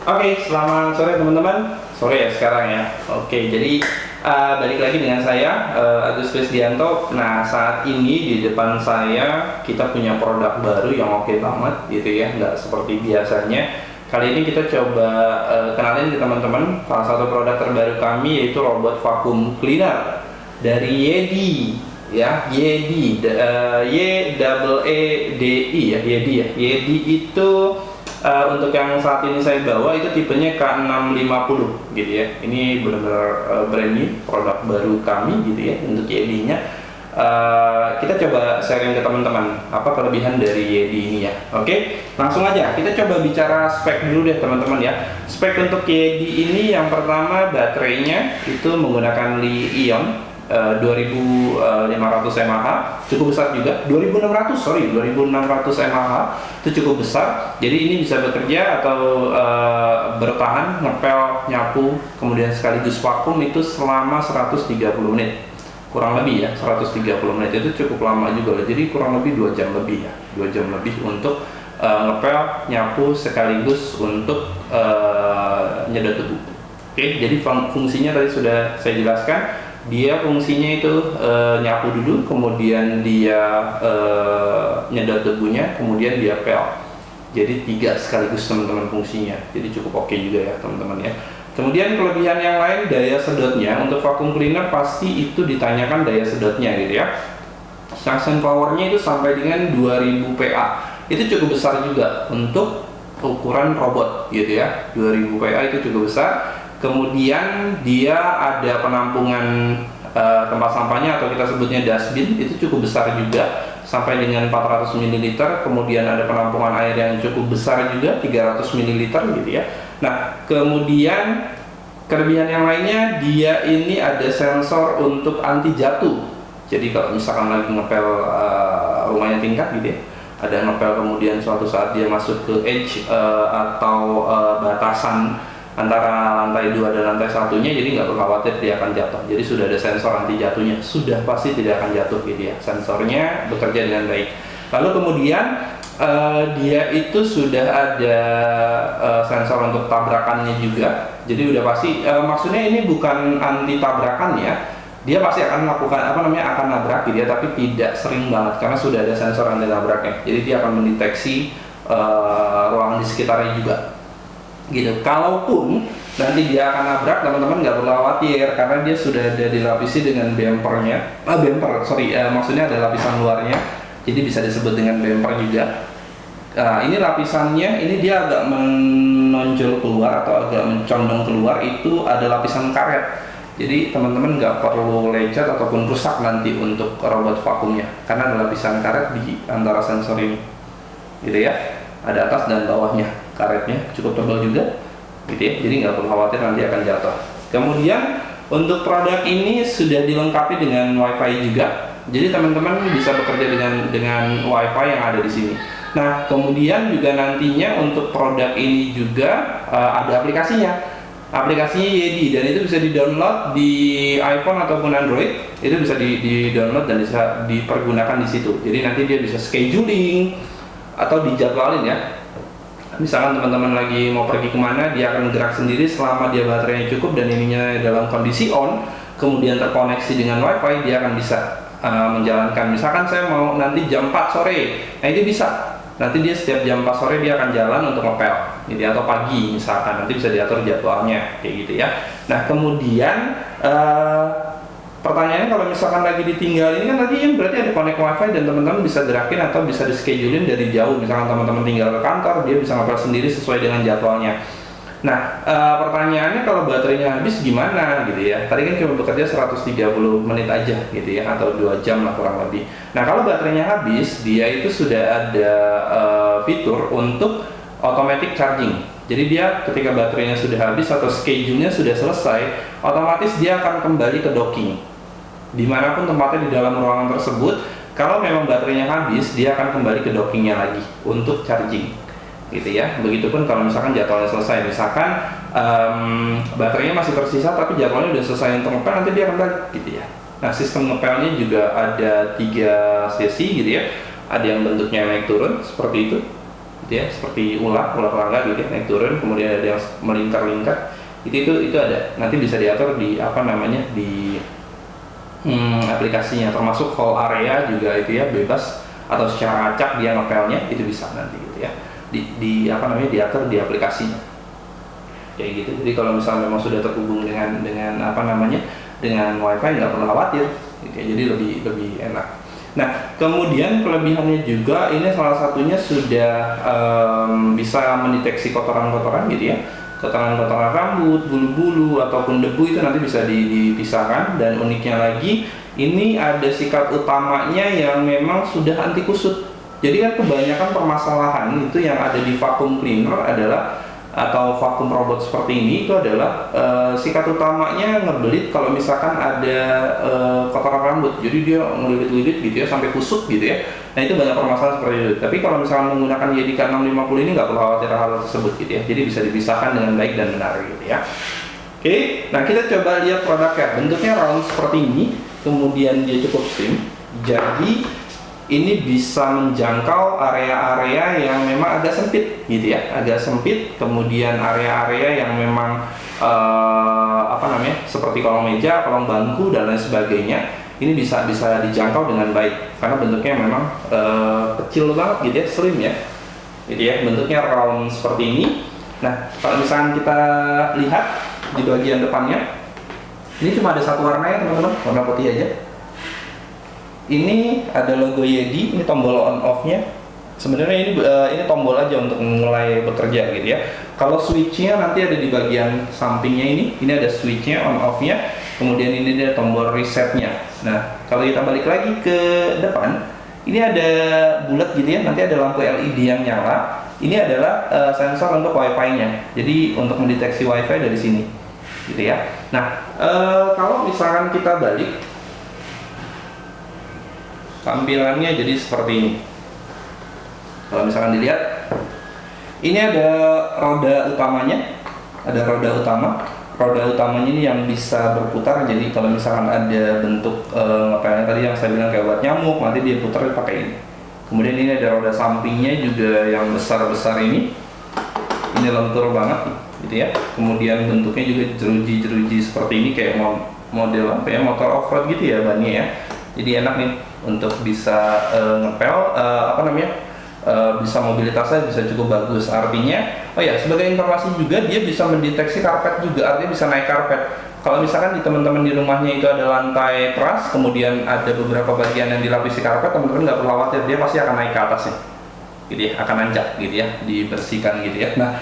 Oke, selamat sore teman-teman. Sore ya sekarang ya. Oke, jadi balik lagi dengan saya Agus Krisdianto. Nah, saat ini di depan saya kita punya produk baru yang oke banget gitu ya, nggak seperti biasanya. Kali ini kita coba kenalin ke teman-teman salah satu produk terbaru kami, yaitu robot vacuum cleaner dari Yedi ya. Yedi, Y-E-E-D-I ya, Yedi ya. Yedi itu untuk yang saat ini saya bawa itu tipenya K650 gitu ya. Ini benar-benar brand new, produk baru kami gitu ya untuk Yedi-nya. Kita coba sharing ke teman-teman apa kelebihan dari Yedi ini ya. Oke, langsung aja kita coba bicara spek dulu deh teman-teman ya. Spek untuk Yedi ini yang pertama, baterainya itu menggunakan Li-ion 2500 mAh, cukup besar juga. 2600 mAh itu cukup besar. Jadi ini bisa bekerja atau bertahan, ngepel, nyapu, kemudian sekaligus vakum itu selama 130 menit. Kurang lebih ya, 130 menit itu cukup lama juga loh. Jadi kurang lebih 2 jam lebih ya. 2 jam lebih untuk ngepel, nyapu, sekaligus untuk nyedot debu. Oke, jadi fungsinya tadi sudah saya jelaskan. Dia fungsinya itu nyapu dulu, kemudian dia nyedot debunya, kemudian dia pel. Jadi 3 sekaligus teman-teman fungsinya. Jadi cukup oke juga ya teman-teman ya. Kemudian kelebihan yang lain, daya sedotnya. Untuk vacuum cleaner pasti itu ditanyakan daya sedotnya gitu ya. Suction powernya itu sampai dengan 2000 PA. Itu cukup besar juga untuk ukuran robot gitu ya. 2000 PA itu cukup besar. Kemudian dia ada penampungan tempat sampahnya atau kita sebutnya dustbin, itu cukup besar juga sampai dengan 400 ml. Kemudian ada penampungan air yang cukup besar juga 300 ml gitu ya. Nah, kemudian kelebihan yang lainnya, dia ini ada sensor untuk anti jatuh. Jadi kalau misalkan lagi ngepel rumahnya tingkat gitu ya, ada ngepel kemudian suatu saat dia masuk ke edge atau batasan antara lantai 2 dan lantai 1-nya, jadi nggak perlu khawatir dia akan jatuh. Jadi sudah ada sensor anti jatuhnya, sudah pasti tidak akan jatuh gitu ya. Sensornya bekerja dengan baik. Lalu kemudian dia itu sudah ada sensor untuk tabrakannya juga. Jadi udah pasti, maksudnya ini bukan anti tabrakan ya. Dia pasti akan melakukan akan nabrak gitu ya, tapi tidak sering banget karena sudah ada sensor anti nabraknya. Jadi dia akan mendeteksi ruangan di sekitarnya juga. Gitu. Kalaupun nanti dia akan nabrak, teman-teman nggak perlu khawatir karena dia sudah ada dilapisi dengan bumpernya. Maksudnya ada lapisan luarnya, jadi bisa disebut dengan bumper juga. Ini lapisannya, ini dia agak menonjol keluar atau agak mencondong keluar, itu ada lapisan karet. Jadi teman-teman nggak perlu lecet ataupun rusak nanti untuk robot vakumnya karena ada lapisan karet di antara sensor ini, gitu ya. Ada atas dan bawahnya, karetnya cukup tebal juga gitu ya, jadi nggak perlu khawatir nanti akan jatuh. Kemudian untuk produk ini sudah dilengkapi dengan WiFi juga, jadi teman-teman bisa bekerja dengan WiFi yang ada di sini. Nah, kemudian juga nantinya untuk produk ini juga ada aplikasinya. Aplikasinya Yedi, dan itu bisa di-download di iPhone ataupun Android. Itu bisa di-download dan bisa dipergunakan di situ. Jadi nanti dia bisa scheduling atau dijadwalin ya. Misalkan teman-teman lagi mau pergi kemana, dia akan gerak sendiri selama dia baterainya cukup dan ininya dalam kondisi on, kemudian terkoneksi dengan WiFi, dia akan bisa menjalankan. Misalkan saya mau nanti jam 4 sore, nah itu bisa. Nanti dia setiap jam 4 sore dia akan jalan untuk ngepel, gitu, atau pagi misalkan, nanti bisa diatur jadwalnya kayak gitu ya. Nah, kemudian pertanyaannya, kalau misalkan lagi ditinggal ini kan tadi yang berarti ada connect WiFi dan teman-teman bisa gerakin atau bisa di-schedulein dari jauh. Misalkan teman-teman tinggal ke kantor, dia bisa ngepel sendiri sesuai dengan jadwalnya. Nah, pertanyaannya kalau baterainya habis gimana gitu ya. Tadi kan cuma bekerja 130 menit aja gitu ya, atau 2 jam lah kurang lebih. Nah, kalau baterainya habis, dia itu sudah ada fitur untuk automatic charging. Jadi dia ketika baterainya sudah habis atau schedule-nya sudah selesai, otomatis dia akan kembali ke docking. Dimanapun tempatnya di dalam ruangan tersebut, kalau memang baterainya habis, dia akan kembali ke dockingnya lagi untuk charging, gitu ya. Begitupun kalau misalkan jadwalnya selesai, misalkan baterainya masih tersisa tapi jadwalnya udah selesai untuk ngepel, nanti dia akan balik, gitu ya. Nah, sistem ngepelnya juga ada 3 sesi, gitu ya. Ada yang bentuknya naik turun seperti itu. gitu ya, seperti ular tangga gitu ya, naik turun, kemudian ada yang melingkar-lingkar, itu ada. Nanti bisa diatur di apa namanya, di aplikasinya, termasuk whole area juga itu ya, bebas atau secara acak dia ngepelnya itu bisa nanti gitu ya, di apa namanya, diatur di aplikasinya kayak gitu. Jadi kalau misalnya memang sudah terhubung dengan apa namanya, dengan wifi, nggak perlu khawatir gitu ya, jadi lebih enak. Nah, kemudian kelebihannya juga ini salah satunya sudah bisa mendeteksi kotoran-kotoran gitu ya, kotoran-kotoran rambut, bulu-bulu ataupun debu itu nanti bisa dipisahkan. Dan uniknya lagi, ini ada sikat utamanya yang memang sudah anti kusut. Jadi kan kebanyakan permasalahan itu yang ada di vacuum cleaner adalah, atau vacuum robot seperti ini, itu adalah sikat utamanya ngebelit kalau misalkan ada kotoran rambut. Jadi dia ngelilit-lilit gitu ya sampai kusut gitu ya. Nah, itu banyak permasalahan seperti itu. Tapi kalau misalkan menggunakan YDK 650 ini nggak perlu khawatir hal tersebut gitu ya. Jadi bisa dipisahkan dengan baik dan benar gitu ya. Oke, nah kita coba lihat produknya. Bentuknya round seperti ini, kemudian dia cukup slim. Jadi ini bisa menjangkau area-area yang memang agak sempit gitu ya, agak sempit. Kemudian area-area yang memang apa namanya, seperti kolong meja, kolong bangku dan lain sebagainya, ini bisa dijangkau dengan baik karena bentuknya memang kecil banget gitu ya, slim ya, gitu ya. Bentuknya round seperti ini. Nah, kalau misalnya kita lihat di bagian depannya, ini cuma ada satu warna ya teman-teman, warna putih aja. Ini ada logo YEDI, ini tombol on off-nya. Sebenarnya ini tombol aja untuk mulai bekerja gitu ya. Kalau switch-nya nanti ada di bagian sampingnya ini ada switch-nya on off-nya. Kemudian ini ada tombol reset-nya. Nah, kalau kita balik lagi ke depan, ini ada bulat gitu ya, nanti ada lampu LED yang nyala. Ini adalah sensor untuk Wi-Fi-nya. Jadi untuk mendeteksi Wi-Fi dari sini, gitu ya. Nah, kalau misalkan kita balik, tampilannya jadi seperti ini. Kalau misalkan dilihat, ini ada roda utamanya, ada roda utama. Roda utamanya ini yang bisa berputar. Jadi kalau misalkan ada bentuk ngepelnya tadi yang saya bilang kayak buat nyamuk, nanti dia putar pakai ini. Kemudian ini ada roda sampingnya juga yang besar-besar ini. Ini lentur banget, gitu ya. Kemudian bentuknya juga jeruji-jeruji seperti ini, kayak model apa ya, motor off-road gitu ya bannya ya. Jadi enak nih untuk bisa ngepel, bisa mobilitasnya bisa cukup bagus. Artinya, oh ya, sebagai informasi juga, dia bisa mendeteksi karpet juga, artinya bisa naik karpet. Kalau misalkan di teman-teman di rumahnya itu ada lantai keras, kemudian ada beberapa bagian yang dilapisi karpet, teman-teman nggak perlu khawatir, dia pasti akan naik ke atasnya, gitu ya, akan nanjak gitu ya, dibersihkan gitu ya. Nah,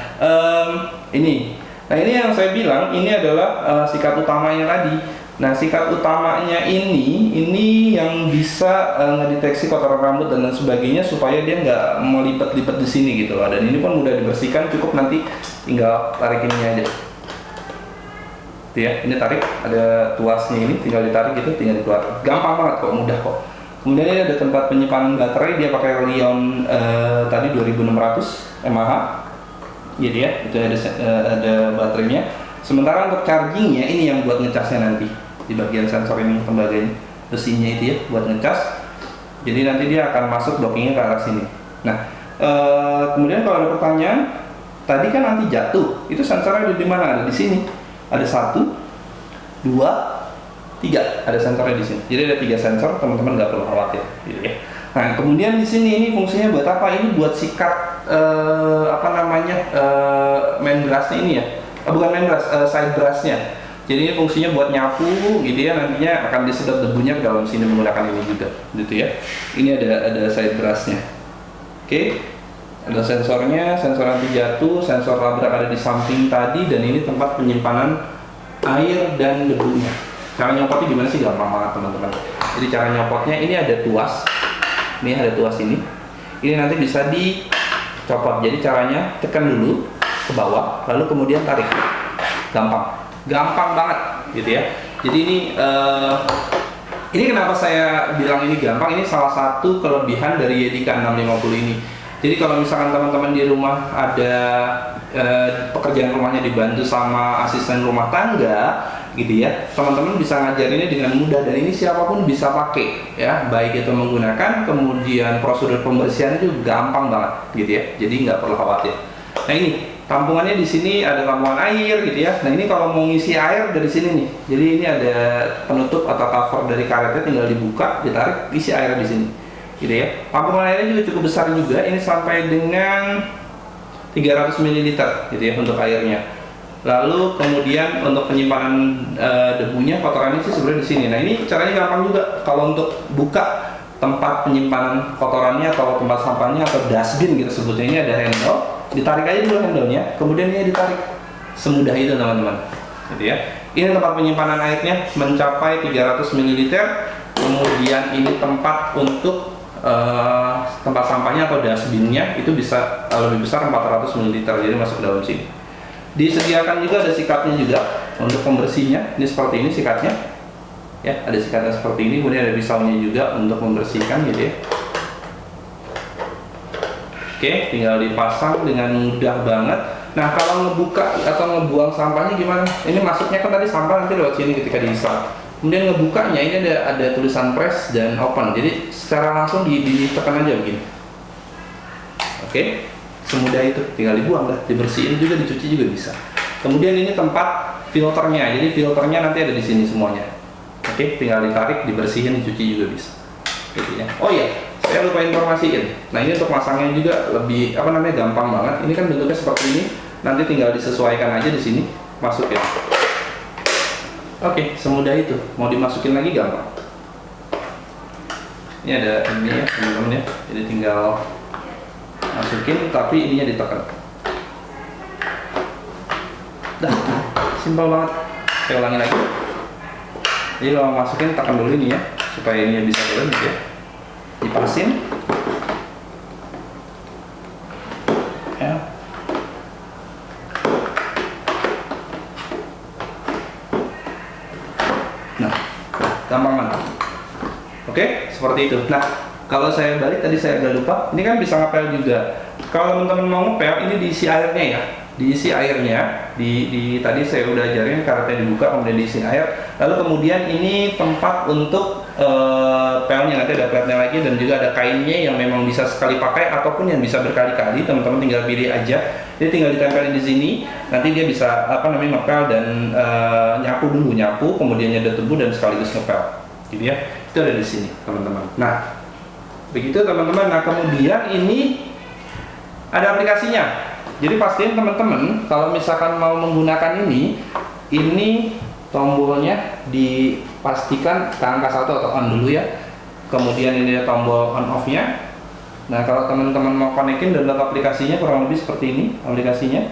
ini yang saya bilang, ini adalah sikat utamanya tadi. Nah, sikat utamanya ini yang bisa ngedeteksi kotoran rambut dan lain sebagainya supaya dia nggak melipet-lipet di sini gitu loh. Dan ini pun mudah dibersihkan, cukup nanti tinggal tarik ininya aja. Tuh ya, ini tarik, ada tuasnya ini, tinggal ditarik gitu, tinggal dikeluar. Gampang banget kok, mudah kok. Kemudian ini ada tempat penyimpanan baterai, dia pakai Lion tadi 2600 mAh. Gitu ya, itu ada baterainya. Sementara untuk chargingnya ini yang buat ngecasnya nanti. Di bagian sensor ini tembaganya, besinya itu ya buat ngecas. Jadi nanti dia akan masuk dockingnya ke arah sini. Nah, kemudian kalau ada pertanyaan, tadi kan nanti jatuh, itu sensornya ada di mana? Ada di sini. Ada 1, 2, 3. Ada sensornya di sini. Jadi ada 3 sensor, teman-teman nggak perlu khawatir, gitu ya. Nah, kemudian di sini ini fungsinya buat apa? Ini buat sikat main brushnya ini ya. Bukan main brush, side brushnya. Jadi ini fungsinya buat nyapu gitu ya, nantinya akan disedot debunya ke dalam sini menggunakan ini juga, gitu ya. Ini ada side brushnya. Oke, ada sensornya, sensor anti jatuh, sensor labrak ada di samping tadi, dan ini tempat penyimpanan air dan debunya. Cara nyopotnya gimana sih? Gampang banget teman-teman. Jadi cara nyopotnya ini ada tuas, ini ada tuas ini nanti bisa dicopot. Jadi caranya tekan dulu ke bawah, lalu kemudian tarik. Gampang banget gitu ya. Jadi ini kenapa saya bilang ini gampang, ini salah satu kelebihan dari YEDI K650 ini. Jadi kalau misalkan teman-teman di rumah ada pekerjaan rumahnya dibantu sama asisten rumah tangga gitu ya, teman-teman bisa ngajarinnya dengan mudah dan ini siapapun bisa pakai ya, baik itu menggunakan, kemudian prosedur pembersihannya juga gampang banget gitu ya, jadi nggak perlu khawatir. Nah ini tampungannya di sini ada tampungan air gitu ya. Nah ini kalau mau ngisi air dari sini nih, jadi ini ada penutup atau cover dari karetnya, tinggal dibuka, ditarik, isi air di sini gitu ya. Tampungan airnya juga cukup besar juga, ini sampai dengan 300 ml gitu ya untuk airnya. Lalu kemudian untuk penyimpanan debunya, kotorannya sih sebenarnya di sini. Nah ini caranya gampang juga. Kalau untuk buka tempat penyimpanan kotorannya atau tempat sampahnya atau dustbin kita sebutnya, ini ada handle, ditarik aja dulu handle-nya, kemudian ini ditarik. Semudah itu teman-teman. Gitu ya. Ini tempat penyimpanan airnya mencapai 300 ml. Kemudian ini tempat untuk tempat sampahnya atau dustbinnya itu bisa lebih besar 400 ml, jadi masuk ke dalam sini. Disediakan juga ada sikatnya juga untuk pembersihnya. Ini seperti ini sikatnya ya, ada sikatnya seperti ini, kemudian ada pisaunya juga untuk membersihkan gitu ya. Oke, tinggal dipasang dengan mudah banget. Nah kalau ngebuka atau ngebuang sampahnya gimana? Ini masuknya kan tadi sampah nanti lewat sini ketika diinstal, kemudian ngebukanya ini ada tulisan press dan open, jadi secara langsung ditekan aja begini. Oke, semudah itu, tinggal dibuang dah, dibersihin juga, dicuci juga bisa. Kemudian ini tempat filternya, jadi filternya nanti ada di sini semuanya. Oke, tinggal ditarik, dibersihin, dicuci juga bisa. Gitu ya. Oh iya, saya lupa informasiin. Nah ini untuk masangnya juga lebih gampang banget. Ini kan bentuknya seperti ini, nanti tinggal disesuaikan aja di sini, masuk ya. Oke, semudah itu. Mau dimasukin lagi gampang. Ini ada ini ya teman-teman ya, jadi tinggal masukin, tapi ininya ditekan. Dah, simpel banget. Saya ulangi lagi. Jadi kalau masukin, tekan dulu ini ya, supaya ininya bisa turun gitu ya. Dipasin. Ya. Nah, gampang banget. Oke, seperti itu. Nah, kalau saya balik tadi saya agak lupa, ini kan bisa ngepel juga. Kalau teman-teman mau ngepel, ini diisi airnya ya, diisi airnya. Tadi saya udah ajarin karetnya dibuka, kemudian diisi air. Lalu kemudian ini tempat untuk pelnya, nanti ada pelnya lagi dan juga ada kainnya yang memang bisa sekali pakai ataupun yang bisa berkali-kali. Teman-teman tinggal pilih aja. Jadi tinggal ditempelin di sini. Nanti dia bisa ngepel dan nyapu dulu, kemudian nyedot debu dan sekaligus ngepel. Gitu ya. Itu ada di sini, teman-teman. Nah, begitu teman-teman. Nah kemudian ini ada aplikasinya, jadi pastiin teman-teman kalau misalkan mau menggunakan ini tombolnya dipastikan ke angka 1 atau on dulu ya, kemudian ini ada tombol on off nya. Nah kalau teman-teman mau konekin download aplikasinya, kurang lebih seperti ini aplikasinya,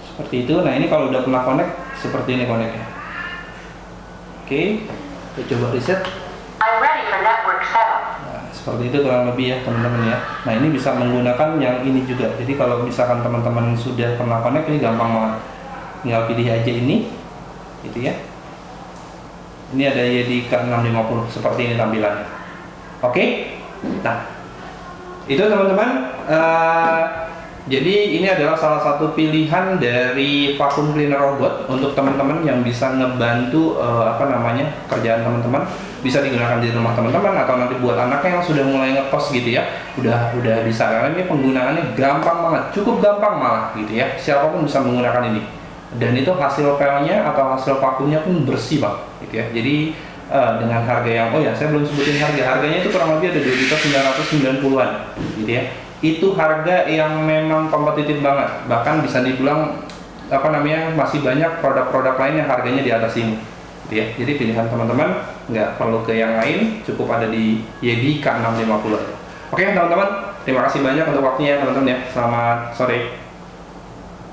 seperti itu. Nah ini kalau udah pernah connect, seperti ini connectnya. Oke, kita coba reset. I'm ready for network setup. Nah, seperti itu kurang lebih ya teman-teman ya. Nah ini bisa menggunakan yang ini juga. Jadi kalau misalkan teman-teman sudah pernah connect, ini gampang banget. Tinggal pilih aja ini, gitu ya. Ini ada YDK 650 seperti ini tampilannya. Oke. Nah, itu teman-teman. Jadi ini adalah salah satu pilihan dari vacuum cleaner robot untuk teman-teman yang bisa ngebantu kerjaan teman-teman, bisa digunakan di rumah teman-teman atau nanti buat anaknya yang sudah mulai ngekos gitu ya, udah bisa, karena ini penggunaannya gampang banget, cukup gampang malah gitu ya, siapapun bisa menggunakan ini. Dan itu hasil pelnya atau hasil vakumnya pun bersih banget gitu ya. Jadi dengan harga yang saya belum sebutin harganya itu kurang lebih ada 2.990-an gitu ya. Itu harga yang memang kompetitif banget, bahkan bisa dibilang masih banyak produk-produk lain yang harganya di atas ini gitu ya. Jadi pilihan teman-teman nggak perlu ke yang lain, cukup ada di YDK 650. Oke teman-teman, terima kasih banyak untuk waktunya teman-teman ya. Selamat sore.